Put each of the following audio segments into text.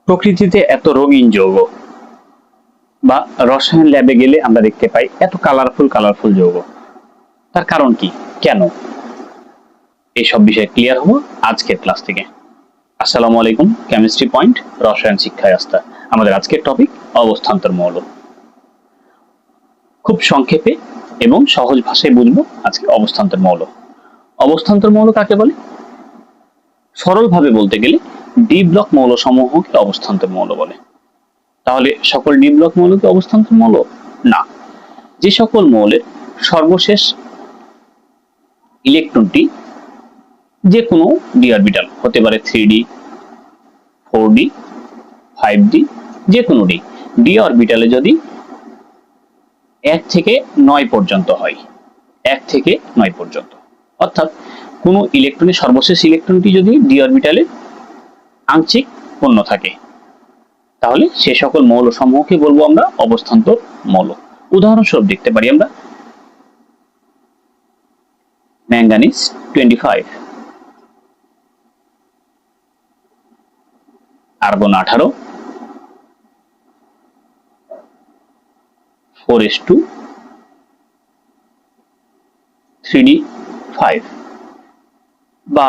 প্রকৃতিতে এত রঙিন যৌগ বা রসায়ন ল্যাবে গেলে আমরা দেখতে পাই এত কালারফুল যৌগ। তার কারণ কি, কেন? এইসব বিষয়ে ক্লিয়ার হবো আজকের ক্লাস থেকে। আসসালামু আলাইকুম, কেমিস্ট্রি পয়েন্ট রসায়ন শিক্ষায় আস্থা। আমাদের আজকের টপিক অবস্থান্তর মৌল। খুব সংক্ষেপে এবং সহজ ভাষায় বুঝবো আজকে অবস্থান্তর মৌল। অবস্থান্তর মৌল কাকে বলে? সরলভাবে বলতে গেলে ডি ব্লক মৌল সমূহকে অবস্থান্তর মৌল বলে। তাহলে সকল ডি ব্লক মৌল কি অবস্থান্তর মৌল? না। যে সকল মৌলের সর্বশেষ ইলেকট্রনটি যে কোনো ডি অরবিটাল হতে পারে 3d 4d 5d যে কোনো ডি অরবিটালে যদি 1 থেকে 9 পর্যন্ত হয়, 1 থেকে 9 পর্যন্ত, অর্থাৎ কোনো ইলেকট্রনের সর্বশেষ ইলেকট্রনটি যদি ডি অরবিটালে আংশিক পূর্ণ থাকে, তাহলে সে সকল মৌল সমূহকে বলবো আমরা অবস্থান্তর মৌল। উদাহরণস্বরূপ দেখতে পারি আমরা ম্যাঙ্গানিজ 25, আর্গন 18, 4s2 3d5 বা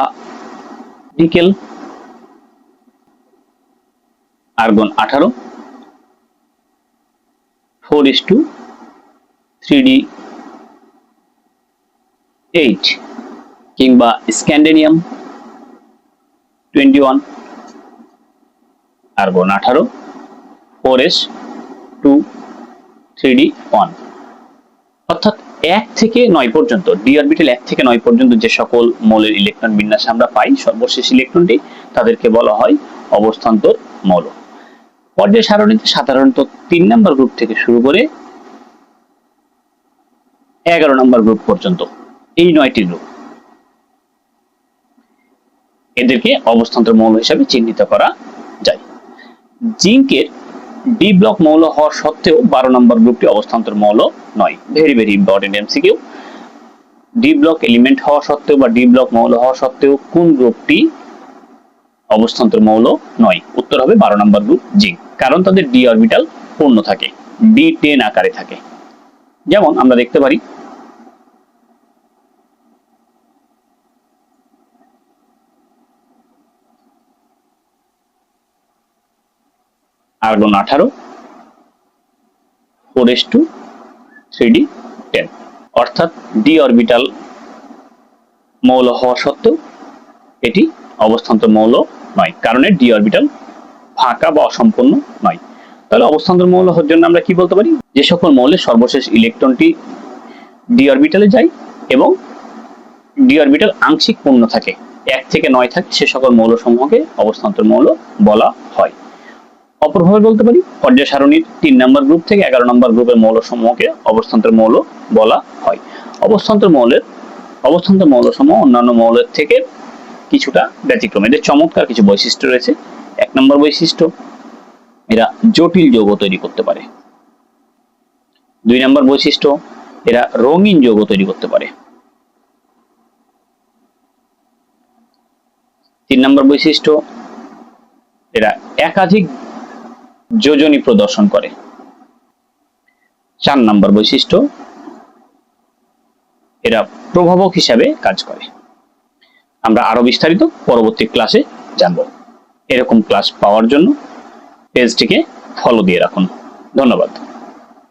নিকেল আর্গন 18 4s2 3d8 কিংবা স্ক্যান্ডেনিয়াম 21 আর্গন 18 4s2 3d1। অর্থাৎ 1 থেকে 9 পর্যন্ত ডি অরবিটাল 1 থেকে 9 পর্যন্ত যে সকল মৌলের ইলেকট্রন বিন্যাসে আমরা পাই সর্বশেষ ইলেকট্রনটি, তাদেরকে বলা হয় অবস্থান্তর মৌল। পর্যায় সারণীতে সাধারণত 3 নম্বর গ্রুপ থেকে শুরু করে 11 নম্বর গ্রুপ পর্যন্ত এই 9টি গ্রুপ, এদেরকে অবস্থান্তর মৌল হিসেবে চিহ্নিত করা যায়। জিঙ্কের ডি ব্লক মৌল হওয়ার সত্ত্বেও 12 নম্বর গ্রুপটি অবস্থান্তর মৌল নয়। Very important MCQ. D block element হওয়া সত্ত্বেও বা ডি ব্লক মৌল হওয়া সত্ত্বেও কোন গ্রুপটি অবস্থান্তর মৌল নয়? উত্তর হবে 12 নম্বর গ্রুপ জিঙ্ক, কারণ তাদের ডি অরবিটাল পূর্ণ থাকে, D10 আকারে থাকে। যেমন আমরা দেখতে পারি আর্গন 18 4s2 3d10, অর্থাৎ ডি অরবিটাল মৌল হওয়া সত্ত্বেও এটি অবস্থান্তর মৌল নয়, কারণ এর ডি অরবিটাল ফাঁকা বা অসম্পূর্ণ নয়। তাহলে অবস্থান্তর মৌল হওয়ার জন্য আমরা কি বলতে পারি? যে সকল মৌলের সর্বশেষ ইলেকট্রনটি ডি অরবিটালে যায় এবং ডি অরবিটাল আংশিক পূর্ণ থাকে, 1 থেকে 9 থাকে, সে সকল মৌল সমূহকে অবস্থান্তর মৌল বলা হয়। অপরভাবে বলতে পারি পর্যায় সারণীর 3 নম্বর গ্রুপ থেকে 11 নম্বর গ্রুপের মৌল সমূহকে অবস্থান্তর মৌল বলা হয়। অবস্থান্তর মৌল সমূহ অন্যান্য মৌলের থেকে কিছুটা ব্যতিক্রম। এদের চমৎকার কিছু বৈশিষ্ট্য রয়েছে। 1 নম্বর বৈশিষ্ট্য, এরা জটিল যৌগ তৈরি করতে পারে। 2 নম্বর বৈশিষ্ট্য, এরা রঙিন যৌগ তৈরি করতে পারে। 3 নম্বর বৈশিষ্ট্য, এরা একাধিক যোজনী প্রদর্শন করে। 4 নম্বর বৈশিষ্ট্য, এরা প্রভাবক হিসাবে কাজ করে। আমরা আরো বিস্তারিত পরবর্তী ক্লাসে জানব। এরকম ক্লাস পাওয়ার জন্য পেজটিকে ফলো দিয়ে রাখুন। ধন্যবাদ।